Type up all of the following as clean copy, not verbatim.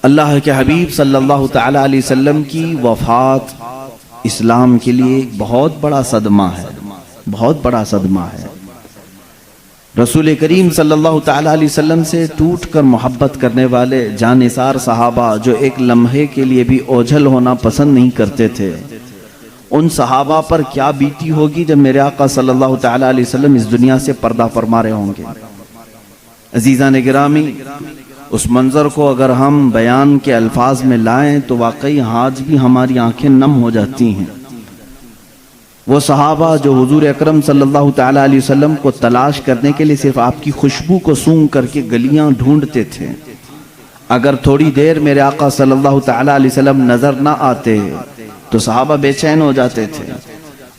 اللہ کے حبیب صلی اللہ تعالی علیہ وسلم کی وفات اسلام کے لیے ایک بہت بڑا صدمہ ہے، بہت بڑا صدمہ ہے۔ رسول کریم صلی اللہ تعالی علیہ وسلم سے ٹوٹ کر محبت کرنے والے جانثار صحابہ جو ایک لمحے کے لیے بھی اوجھل ہونا پسند نہیں کرتے تھے، ان صحابہ پر کیا بیتی ہوگی جب میرے آقا صلی اللہ تعالی علیہ وسلم اس دنیا سے پردہ فرما رہے ہوں گے۔ عزیزان گرامی، اس منظر کو اگر ہم بیان کے الفاظ میں لائیں تو واقعی آج بھی ہماری آنکھیں نم ہو جاتی ہیں۔ وہ صحابہ جو حضور اکرم صلی اللہ تعالی علیہ وسلم کو تلاش کرنے کے لیے صرف آپ کی خوشبو کو سونگھ کر کے گلیاں ڈھونڈتے تھے، اگر تھوڑی دیر میرے آقا صلی اللہ تعالی علیہ وسلم نظر نہ آتے تو صحابہ بے چین ہو جاتے تھے۔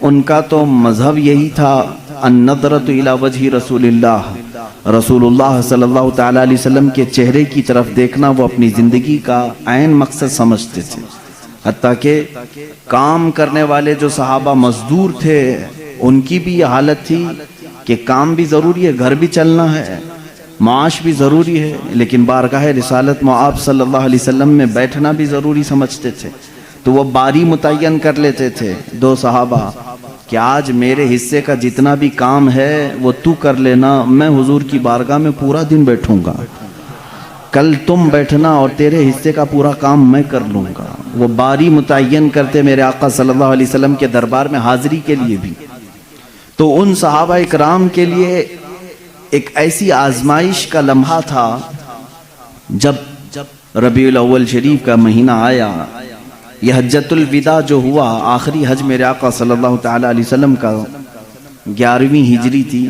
ان کا تو مذہب یہی تھا، النظرۃ الی وجہ رسول اللہ، رسول اللہ صلی اللہ تعالی علیہ وسلم کے چہرے کی طرف دیکھنا وہ اپنی زندگی کا عین مقصد سمجھتے تھے۔ حتیٰ کہ کام کرنے والے جو صحابہ مزدور تھے ان کی بھی یہ حالت تھی کہ کام بھی ضروری ہے، گھر بھی چلنا ہے، معاش بھی ضروری ہے، لیکن بارگاہ رسالت مآب صلی اللہ علیہ وسلم میں بیٹھنا بھی ضروری سمجھتے تھے۔ تو وہ باری متعین کر لیتے تھے دو صحابہ کہ آج میرے حصے کا جتنا بھی کام ہے وہ تو کر لینا، میں حضور کی بارگاہ میں پورا دن بیٹھوں گا، کل تم بیٹھنا اور تیرے حصے کا پورا کام میں کر لوں گا۔ وہ باری متعین کرتے میرے آقا صلی اللہ علیہ وسلم کے دربار میں حاضری کے لیے بھی۔ تو ان صحابہ اکرام کے لیے ایک ایسی آزمائش کا لمحہ تھا جب ربیع الاول شریف کا مہینہ آیا، یہ حجۃ الوداع جو ہوا، آخری حج میرے آقا صلی اللہ تعالی علیہ وسلم کا 11ویں ہجری تھی۔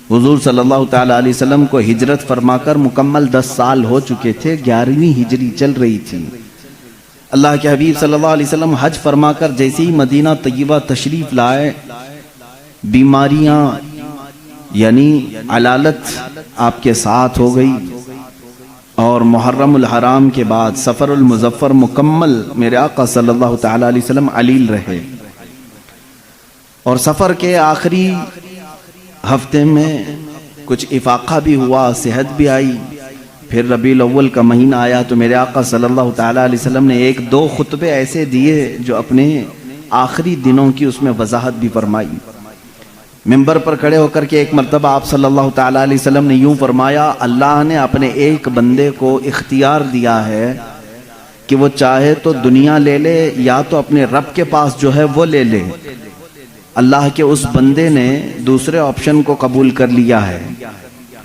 حضور صلی اللہ تعالی علیہ وسلم کو ہجرت فرما کر مکمل 10 سال ہو چکے تھے، 11ویں ہجری چل رہی تھی۔ اللہ کے حبیب صلی اللہ علیہ وسلم حج فرما کر جیسے ہی مدینہ طیبہ تشریف لائے، بیماریاں یعنی علالت آپ کے ساتھ ہو گئی، اور محرم الحرام کے بعد سفر المظفر مکمل میرے آقا صلی اللہ تعالی علیہ وسلم علیل رہے، اور سفر کے آخری ہفتے میں کچھ افاقہ بھی ہوا، صحت بھی آئی۔ پھر ربیع الاول کا مہینہ آیا تو میرے آقا صلی اللہ تعالی علیہ وسلم نے 1-2 خطبے ایسے دیے جو اپنے آخری دنوں کی اس میں وضاحت بھی فرمائی۔ منبر پر کھڑے ہو کر کے ایک مرتبہ آپ صلی اللہ تعالی علیہ وسلم نے یوں فرمایا، اللہ نے اپنے ایک بندے کو اختیار دیا ہے کہ وہ چاہے تو دنیا لے لے یا تو اپنے رب کے پاس جو ہے وہ لے لے۔ اللہ کے اس بندے نے دوسرے آپشن کو قبول کر لیا ہے،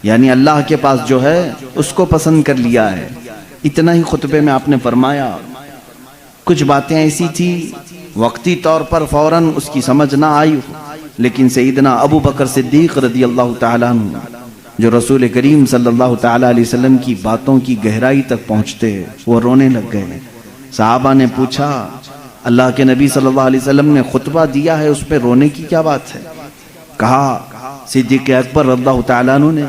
یعنی اللہ کے پاس جو ہے اس کو پسند کر لیا ہے۔ اتنا ہی خطبے میں آپ نے فرمایا۔ کچھ باتیں ایسی تھی وقتی طور پر فوراً اس کی سمجھ نہ آئی، لیکن سیدنا ابو بکر صدیق رضی اللہ تعالیٰ عنہ جو رسول کریم صلی اللہ تعالیٰ علیہ وسلم کی باتوں کی گہرائی تک پہنچتے، وہ رونے لگ گئے۔ صحابہ نے پوچھا، اللہ کے نبی صلی اللہ علیہ وسلم نے خطبہ دیا ہے، اس پہ رونے کی کیا بات ہے؟ کہا صدیق اکبر رضی اللہ تعالیٰ عنہ نے،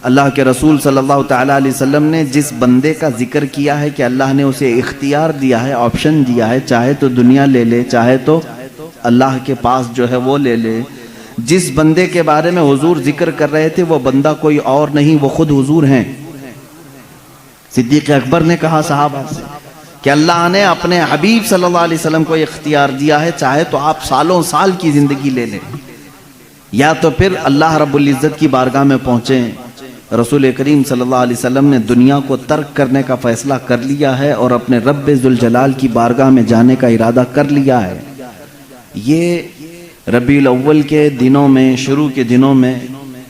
اللہ کے رسول صلی اللہ تعالیٰ علیہ وسلم نے جس بندے کا ذکر کیا ہے کہ اللہ نے اسے اختیار دیا ہے، آپشن دیا ہے، چاہے تو دنیا لے لے چاہے تو اللہ کے پاس جو ہے وہ لے لے، جس بندے کے بارے میں حضور ذکر کر رہے تھے وہ بندہ کوئی اور نہیں، وہ خود حضور ہیں۔ صدیق اکبر نے کہا صحابہ سے کہ اللہ نے اپنے حبیب صلی اللہ علیہ وسلم کو اختیار دیا ہے، چاہے تو آپ سالوں سال کی زندگی لے لیں یا تو پھر اللہ رب العزت کی بارگاہ میں پہنچیں۔ رسول کریم صلی اللہ علیہ وسلم نے دنیا کو ترک کرنے کا فیصلہ کر لیا ہے اور اپنے رب ذوالجلال کی بارگاہ میں جانے کا ارادہ کر لیا ہے۔ یہ ربیع الاول کے دنوں میں، شروع کے دنوں میں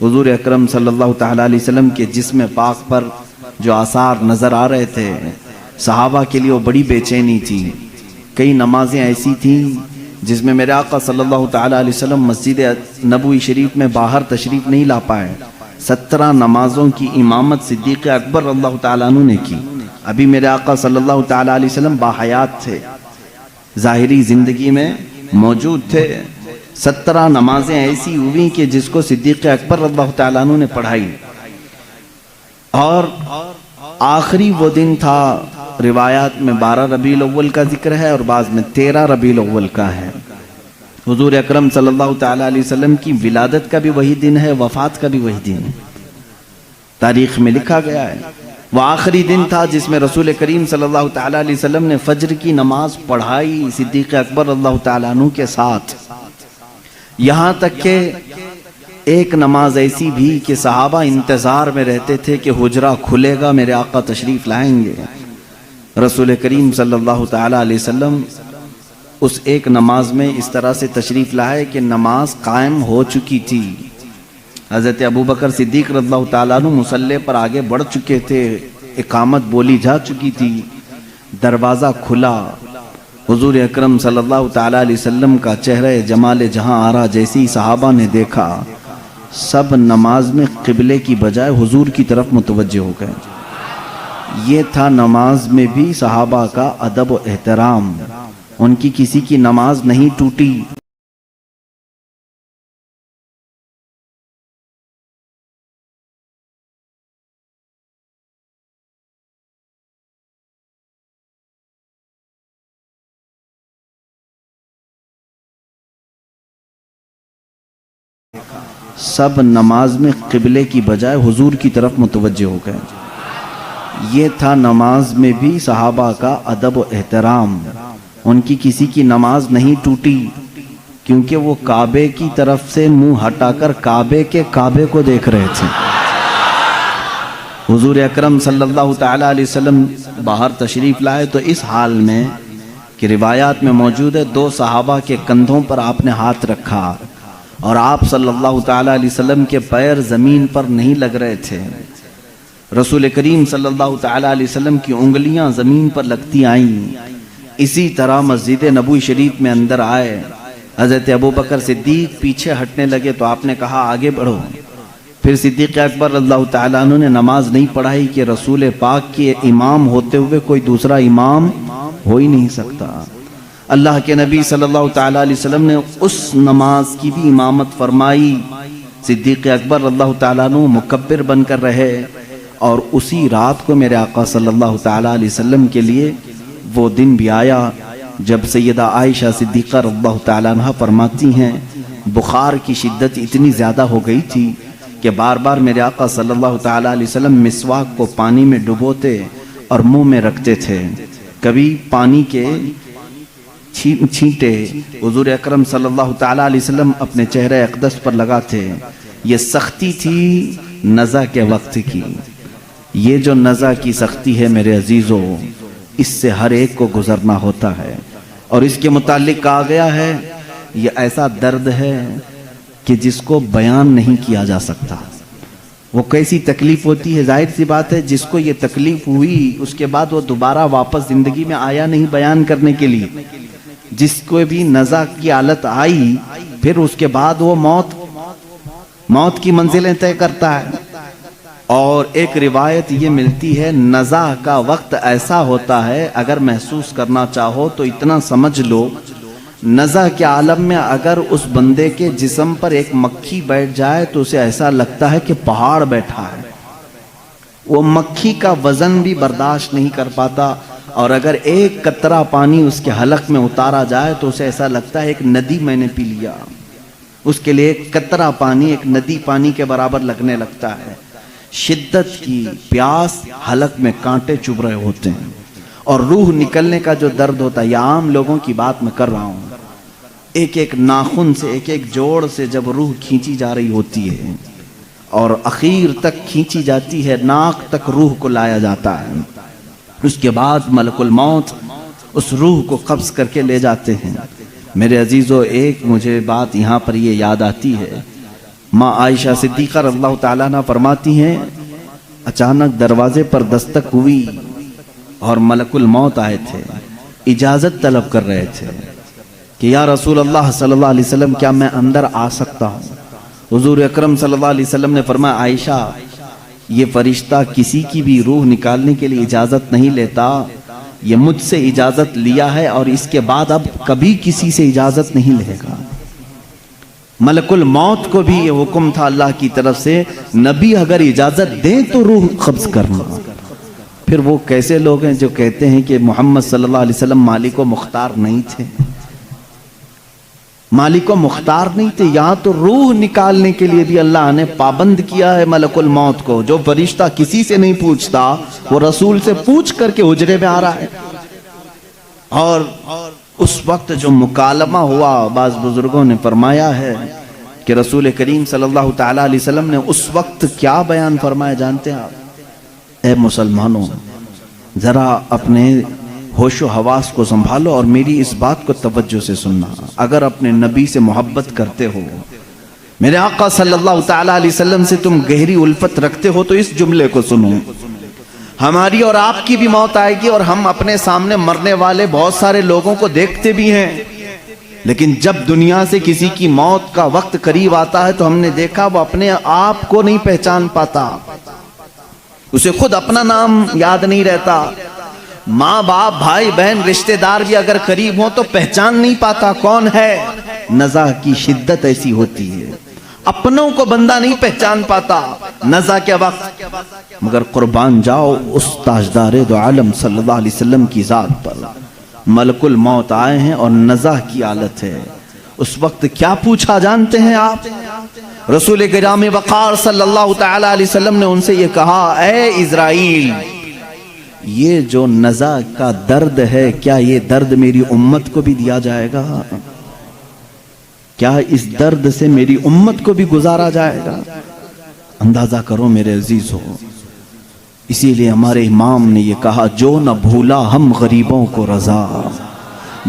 حضور اکرم صلی اللہ تعالی علیہ وسلم کے جسم پاک پر جو آثار نظر آ رہے تھے، صحابہ کے لیے وہ بڑی بے چینی تھی۔ کئی نمازیں ایسی تھیں جس میں میرے آقا صلی اللہ تعالی علیہ وسلم مسجد نبوی شریف میں باہر تشریف نہیں لا پائے۔ 17 نمازوں کی امامت صدیق اکبر رضی اللہ تعالیٰ عنہ نے کی۔ ابھی میرے آقا صلی اللہ تعالی علیہ وسلم باحیات تھے، ظاہری زندگی میں موجود تھے۔ 17 نمازیں ایسی ہوئی کہ جس کو صدیق اکبر رضی اللہ تعالیٰ عنہ نے پڑھائی، اور آخری وہ دن تھا، روایات میں 12 ربیع الاول کا ذکر ہے اور بعض میں 13 ربیع الاول کا ہے۔ حضور اکرم صلی اللہ تعالی علیہ وسلم کی ولادت کا بھی وہی دن ہے، وفات کا بھی وہی دن ہے، تاریخ میں لکھا گیا ہے۔ وہ آخری دن تھا جس میں رسول کریم صلی اللہ تعالیٰ علیہ وسلم نے فجر کی نماز پڑھائی صدیق اکبر اللہ تعالیٰ عنہ کے ساتھ، یہاں تک کہ ایک نماز ایسی بھی کہ صحابہ انتظار میں رہتے تھے کہ حجرہ کھلے گا، میرے آقا تشریف لائیں گے۔ رسول کریم صلی اللہ تعالیٰ علیہ وسلم اس ایک نماز میں اس طرح سے تشریف لائے کہ نماز قائم ہو چکی تھی، حضرت ابوبکر صدیق رضی اللہ تعالیٰ عنہ مصلی پر آگے بڑھ چکے تھے، اقامت بولی جا چکی تھی، دروازہ کھلا، حضور اکرم صلی اللہ تعالیٰ علیہ وسلم کا چہرہ جمال جہاں آرا جیسی صحابہ نے دیکھا، سب نماز میں قبلے کی بجائے حضور کی طرف متوجہ ہو گئے۔ یہ تھا نماز میں بھی صحابہ کا ادب و احترام، ان کی کسی کی نماز نہیں ٹوٹی۔ سب نماز میں قبلے کی بجائے حضور کی طرف متوجہ ہو گئے۔ یہ تھا نماز میں بھی صحابہ کا ادب و احترام، ان کی کسی کی نماز نہیں ٹوٹی، کیونکہ وہ کعبے کی طرف سے منہ ہٹا کر کعبے کو دیکھ رہے تھے۔ حضور اکرم صلی اللہ تعالیٰ علیہ وسلم باہر تشریف لائے تو اس حال میں کہ روایات میں موجود ہے، دو صحابہ کے کندھوں پر آپ نے ہاتھ رکھا اور آپ صلی اللہ تعالیٰ علیہ وسلم کے پیر زمین پر نہیں لگ رہے تھے، رسول کریم صلی اللہ تعالیٰ علیہ وسلم کی انگلیاں زمین پر لگتی آئیں۔ اسی طرح مسجد نبوی شریف میں اندر آئے، حضرت ابوبکر صدیق پیچھے ہٹنے لگے تو آپ نے کہا آگے بڑھو۔ پھر صدیق اکبر اللہ تعالیٰ عنہ نے نماز نہیں پڑھائی کہ رسول پاک کے امام ہوتے ہوئے کوئی دوسرا امام ہو ہی نہیں سکتا۔ اللہ کے نبی صلی اللہ تعالیٰ علیہ وسلم نے اس نماز کی بھی امامت فرمائی، صدیق اکبر اللہ تعالیٰ عنہ مکبر بن کر رہے، اور اسی رات کو میرے آقا صلی اللہ تعالیٰ علیہ وسلم کے لیے وہ دن بھی آیا جب سیدہ عائشہ صدیقہ رضی اللہ تعالیٰ عنہ فرماتی ہیں بخار کی شدت اتنی زیادہ ہو گئی تھی کہ بار بار میرے آقا صلی اللہ تعالیٰ علیہ وسلم مسواک کو پانی میں ڈبوتے اور منہ میں رکھتے تھے، کبھی پانی کے چھینٹے حضور اکرم صلی اللہ تعالیٰ علیہ وسلم اپنے چہرے اقدس پر لگاتے۔ یہ سختی تھی نزع کے وقت کی، یہ جو نزع کی سختی ہے میرے عزیزو، اس سے ہر ایک کو گزرنا ہوتا ہے، اور اس کے متعلق کہا گیا ہے یہ ایسا درد ہے کہ جس کو بیان نہیں کیا جا سکتا۔ وہ کیسی تکلیف ہوتی ہے، ظاہر سی بات ہے جس کو یہ تکلیف ہوئی اس کے بعد وہ دوبارہ واپس زندگی میں آیا نہیں بیان کرنے کے لیے، جس کو بھی نزع کی حالت آئی پھر اس کے بعد وہ موت کی منزلیں طے کرتا ہے۔ اور ایک روایت یہ ملتی ہے نزع کا وقت ایسا ہوتا ہے، اگر محسوس کرنا چاہو تو اتنا سمجھ لو، نزع کے عالم میں اگر اس بندے کے جسم پر ایک مکھی بیٹھ جائے تو اسے ایسا لگتا ہے کہ پہاڑ بیٹھا ہے، وہ مکھی کا وزن بھی برداشت نہیں کر پاتا، اور اگر ایک قطرہ پانی اس کے حلق میں اتارا جائے تو اسے ایسا لگتا ہے ایک ندی میں نے پی لیا، اس کے لیے ایک قطرہ پانی ایک ندی پانی کے برابر لگنے لگتا ہے۔ شدت کی پیاس، حلق میں کانٹے چبھ رہے ہوتے ہیں، اور روح نکلنے کا جو درد ہوتا ہے، یہ عام لوگوں کی بات میں کر رہا ہوں، ایک ایک ناخن سے ایک ایک جوڑ سے جب روح کھینچی جا رہی ہوتی ہے اور اخیر تک کھینچی جاتی ہے، ناک تک روح کو لایا جاتا ہے، اس کے بعد ملک الموت اس روح کو قبض کر کے لے جاتے ہیں۔ میرے عزیزو، ایک مجھے بات یہاں پر یہ یاد آتی ہے، ماں عائشہ صدیقہ رضی اللہ تعالیٰ عنہ فرماتی ہیں اچانک دروازے پر دستک ہوئی اور ملک الموت آئے تھے، اجازت طلب کر رہے تھے کہ یا رسول اللہ صلی اللہ علیہ وسلم کیا میں اندر آ سکتا ہوں؟ حضور اکرم صلی اللہ علیہ وسلم نے فرمایا عائشہ یہ فرشتہ کسی کی بھی روح نکالنے کے لیے اجازت نہیں لیتا، یہ مجھ سے اجازت لیا ہے اور اس کے بعد اب کبھی کسی سے اجازت نہیں لے گا۔ ملک الموت کو بھی یہ حکم تھا اللہ کی طرف سے، نبی اگر اجازت دیں تو روح قبض کرنا۔ پھر وہ کیسے لوگ ہیں جو کہتے ہیں کہ محمد صلی اللہ علیہ وسلم مالک و مختار نہیں تھے؟ مالک و مختار نہیں تھے، یہاں تو روح نکالنے کے لیے بھی اللہ نے پابند کیا ہے ملک الموت کو، جو فرشتہ کسی سے نہیں پوچھتا وہ رسول سے پوچھ کر کے حجرے میں آ رہا ہے۔ اور اس وقت جو مکالمہ ہوا، بعض بزرگوں نے فرمایا ہے کہ رسول کریم صلی اللہ تعالیٰ علیہ وسلم نے اس وقت کیا بیان فرمایا جانتے ہیں آپ؟ اے مسلمانوں، ذرا اپنے ہوش و حواس کو سنبھالو اور میری اس بات کو توجہ سے سننا۔ اگر اپنے نبی سے محبت کرتے ہو، میرے آقا صلی اللہ تعالیٰ علیہ وسلم سے تم گہری الفت رکھتے ہو، تو اس جملے کو سنو۔ ہماری اور آپ کی بھی موت آئے گی، اور ہم اپنے سامنے مرنے والے بہت سارے لوگوں کو دیکھتے بھی ہیں، لیکن جب دنیا سے کسی کی موت کا وقت قریب آتا ہے تو ہم نے دیکھا وہ اپنے آپ کو نہیں پہچان پاتا، اسے خود اپنا نام یاد نہیں رہتا۔ ماں باپ بھائی بہن رشتہ دار بھی اگر قریب ہوں تو پہچان نہیں پاتا کون ہے۔ نزع کی شدت ایسی ہوتی ہے، اپنوں کو بندہ نہیں پہچان پاتا نزع کے وقت، مگر قربان جاؤ اس تاجدار دو عالم صلی اللہ علیہ وسلم کی ذات پر۔ ملک الموت آئے ہیں اور نزع کی حالت ہے۔ اس وقت کیا پوچھا جانتے ہیں آپ؟ رسول کرام وقار صلی اللہ تعالی علیہ وسلم نے ان سے یہ کہا، اے اسرائیل، یہ جو نزع کا درد ہے، کیا یہ درد میری امت کو بھی دیا جائے گا؟ کیا اس درد سے میری امت کو بھی گزارا جائے گا؟ اندازہ کرو میرے عزیزو، اسی لیے ہمارے امام نے یہ کہا، جو نہ بھولا ہم غریبوں کو رضا،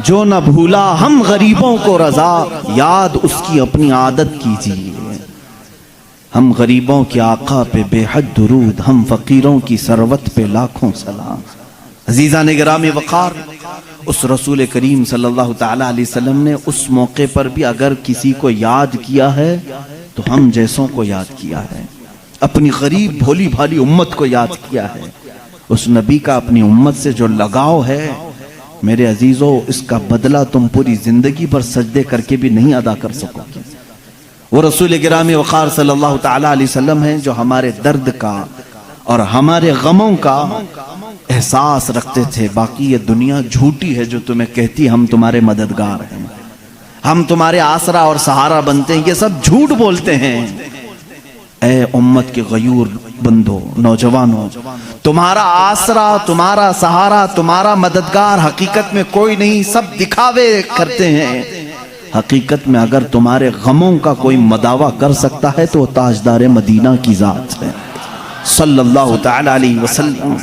جو نہ بھولا ہم غریبوں کو رضا، یاد اس کی اپنی عادت کیجیے۔ ہم غریبوں کے آقا پہ بے حد درود، ہم فقیروں کی ثروت پہ لاکھوں سلام۔ عزیزان گرامی وقار، اس رسول کریم صلی اللہ تعالیٰ علیہ وسلم نے اس موقع پر بھی اگر کسی کو یاد کیا ہے تو ہم جیسوں کو یاد کیا ہے، اپنی غریب بھولی بھالی امت کو یاد کیا ہے۔ اس نبی کا اپنی امت سے جو لگاؤ ہے میرے عزیزو، اس کا بدلہ تم پوری زندگی پر سجدے کر کے بھی نہیں ادا کر سکو گے۔ وہ رسول گرامی وقار صلی اللہ تعالیٰ علیہ وسلم ہیں جو ہمارے درد کا اور ہمارے غموں کا احساس رکھتے تھے۔ باقی یہ دنیا جھوٹی ہے جو تمہیں کہتی ہم تمہارے مددگار ہیں، ہم تمہارے آسرا اور سہارا بنتے ہیں، یہ سب جھوٹ بولتے ہیں۔ اے امت کے غیور بندو، نوجوانوں، تمہارا آسرا، تمہارا سہارا، تمہارا مددگار حقیقت میں کوئی نہیں، سب دکھاوے کرتے ہیں۔ حقیقت میں اگر تمہارے غموں کا کوئی مداوع کر سکتا ہے تو وہ تاجدار مدینہ کی ذات ہے صلی اللہ تعالی علیہ وسلم۔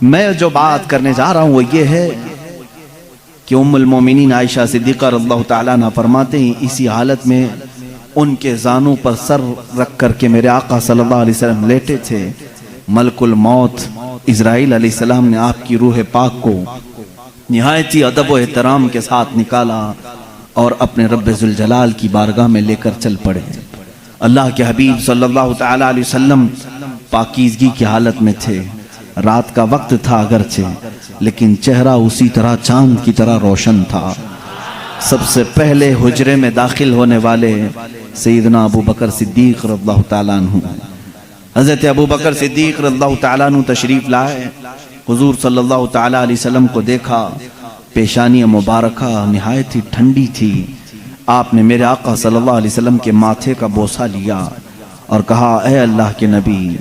میں جو بات کرنے جا رہا ہوں وہ یہ ہے کہ ام المومنین عائشہ صدیقہ رضی اللہ تعالیٰ عنہ فرماتے ہیں، اسی حالت میں ان کے زانوں پر سر رکھ کر کے میرے آقا صلی اللہ علیہ وسلم لیٹے تھے۔ ملک الموت اسرائیل علیہ السلام نے آپ کی روح پاک کو نہایت ہی ادب و احترام کے ساتھ نکالا اور اپنے رب ذوالجلال کی بارگاہ میں لے کر چل پڑے۔ اللہ کے حبیب صلی اللہ تعالیٰ علیہ وسلم پاکیزگی کی حالت میں تھے، رات کا وقت تھا اگرچہ، لیکن چہرہ اسی طرح چاند کی طرح روشن تھا۔ سب سے پہلے حجرے میں داخل ہونے والے سیدنا ابو بکر صدیق رضی اللہ تعالیٰ عنہ، حضرت ابو بکر صدیق رضی اللہ تعالیٰ عنہ تشریف لائے، حضور صلی اللہ تعالیٰ علیہ وسلم کو دیکھا، پیشانی مبارکہ نہایت ہی ٹھنڈی تھی۔ آپ نے میرے آقا صلی اللہ علیہ وسلم کے ماتھے کا بوسہ لیا اور کہا، اے اللہ کے نبی،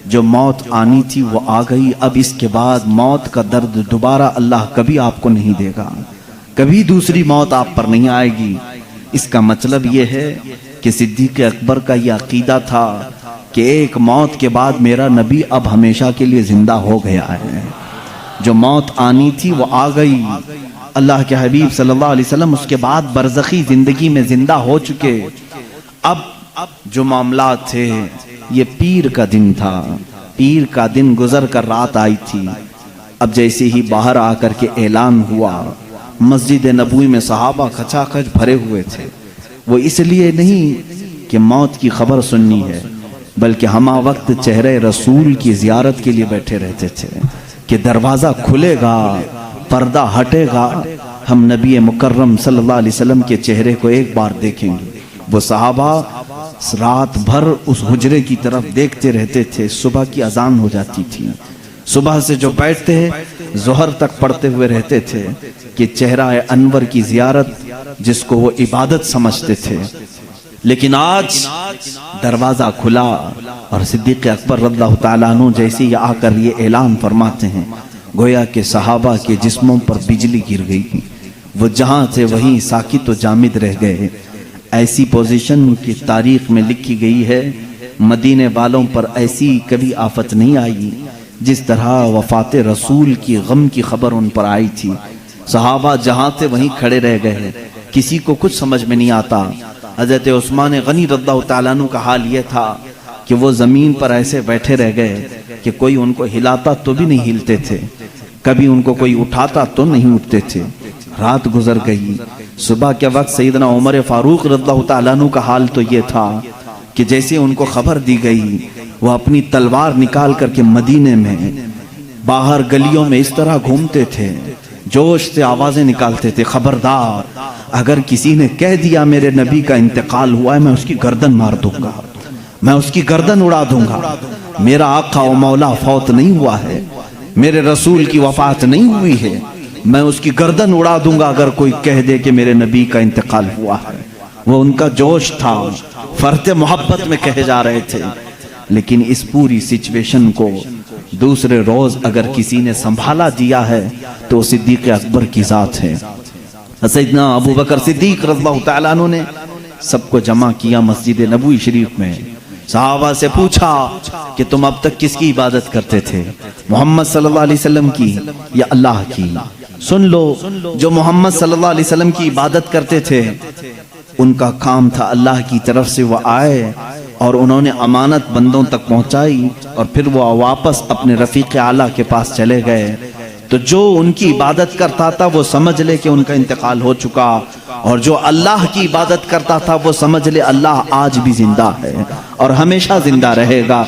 جو موت آنی تھی وہ آ گئی، اب اس کے بعد موت کا درد دوبارہ اللہ کبھی آپ کو نہیں دے گا، کبھی دوسری موت آپ پر نہیں آئے گی۔ اس کا مطلب یہ ہے کہ صدیق اکبر کا یہ عقیدہ تھا کہ ایک موت کے بعد میرا نبی اب ہمیشہ کے لیے زندہ ہو گیا ہے، جو موت آنی تھی وہ آ گئی۔ اللہ کے حبیب صلی اللہ علیہ وسلم اس کے بعد برزخی زندگی میں زندہ ہو چکے۔ اب جو معاملات تھے، یہ پیر کا دن تھا، پیر کا دن گزر کر رات آئی تھی۔ اب جیسے ہی باہر آ کر کے اعلان ہوا، مسجد نبوی میں صحابہ کھچا کھچ بھرے ہوئے تھے۔ وہ اس لیے نہیں کہ موت کی خبر سننی ہے، بلکہ ہمہ وقت چہرے رسول کی زیارت کے لیے بیٹھے رہتے تھے کہ دروازہ کھلے گا، پردہ ہٹے گا، ہم نبی مکرم صلی اللہ علیہ وسلم کے چہرے کو ایک بار دیکھیں گے۔ وہ صحابہ رات بھر اس حجرے کی طرف دیکھتے رہتے تھے، صبح کی اذان ہو جاتی تھی، صبح سے جو بیٹھتے ظہر تک پڑھتے ہوئے رہتے تھے کہ چہرہ انور کی زیارت جس کو وہ عبادت سمجھتے تھے، لیکن آج دروازہ کھلا اور صدیق اکبر رضی اللہ تعالیٰ عنہ جیسے ہی آ کر یہ اعلان فرماتے ہیں گویا کہ صحابہ کے جسموں پر بجلی گر گئی، وہ جہاں سے وہیں ساکت و جامد رہ گئے۔ ایسی پوزیشن کی تاریخ میں لکھی گئی ہے، مدینے والوں پر ایسی کبھی آفت نہیں آئی جس طرح وفات رسول کی غم کی خبر ان پر آئی تھی۔ صحابہ جہاں تھے وہیں کھڑے رہ گئے، کسی کو کچھ سمجھ میں نہیں آتا۔ حضرت عثمان غنی رضی اللہ تعالیٰ عنہ کا حال یہ تھا کہ وہ زمین پر ایسے بیٹھے رہ گئے کہ کوئی ان کو ہلاتا تو بھی نہیں ہلتے تھے، کبھی ان کو کوئی اٹھاتا تو نہیں اٹھتے تھے۔ رات گزر گئی، صبح کے وقت سیدنا عمر فاروق رضی اللہ تعالیٰ عنہ کا حال تو یہ تھا کہ جیسے ان کو خبر دی گئی وہ اپنی تلوار نکال کر کے مدینے میں باہر گلیوں میں اس طرح گھومتے تھے، جوش سے آوازیں نکالتے تھے، خبردار اگر کسی نے کہہ دیا میرے نبی کا انتقال ہوا ہے میں اس کی گردن مار دوں گا، میں اس کی گردن اڑا دوں گا، میرا آقا و مولا فوت نہیں ہوا ہے، میرے رسول کی وفات نہیں ہوئی ہے، میں اس کی گردن اڑا دوں گا اگر کوئی کہہ دے کہ میرے نبی کا انتقال ہوا ہے۔ وہ ان کا جوش تھا، فرط محبت میں کہے جا رہے تھے۔ لیکن اس پوری سچویشن کو دوسرے روز اگر کسی نے سنبھالا دیا ہے تو صدیق اکبر کی ذات ہے۔ سیدنا ابو بکر صدیق رضی اللہ تعالیٰ عنہ نے سب کو جمع کیا مسجد نبوی شریف میں، صحابہ سے پوچھا کہ تم اب تک کس کی عبادت کرتے تھے، محمد صلی اللہ علیہ وسلم کی یا اللہ کی؟ سن لو، جو محمد صلی اللہ علیہ وسلم کی عبادت کرتے تھے ان کا کام تھا اللہ کی طرف سے وہ آئے اور انہوں نے امانت بندوں تک پہنچائی اور پھر وہ واپس اپنے رفیق اعلیٰ کے پاس چلے گئے۔ تو جو ان کی عبادت کرتا تھا وہ سمجھ لے کہ ان کا انتقال ہو چکا، اور جو اللہ کی عبادت کرتا تھا وہ سمجھ لے اللہ آج بھی زندہ ہے اور ہمیشہ زندہ رہے گا۔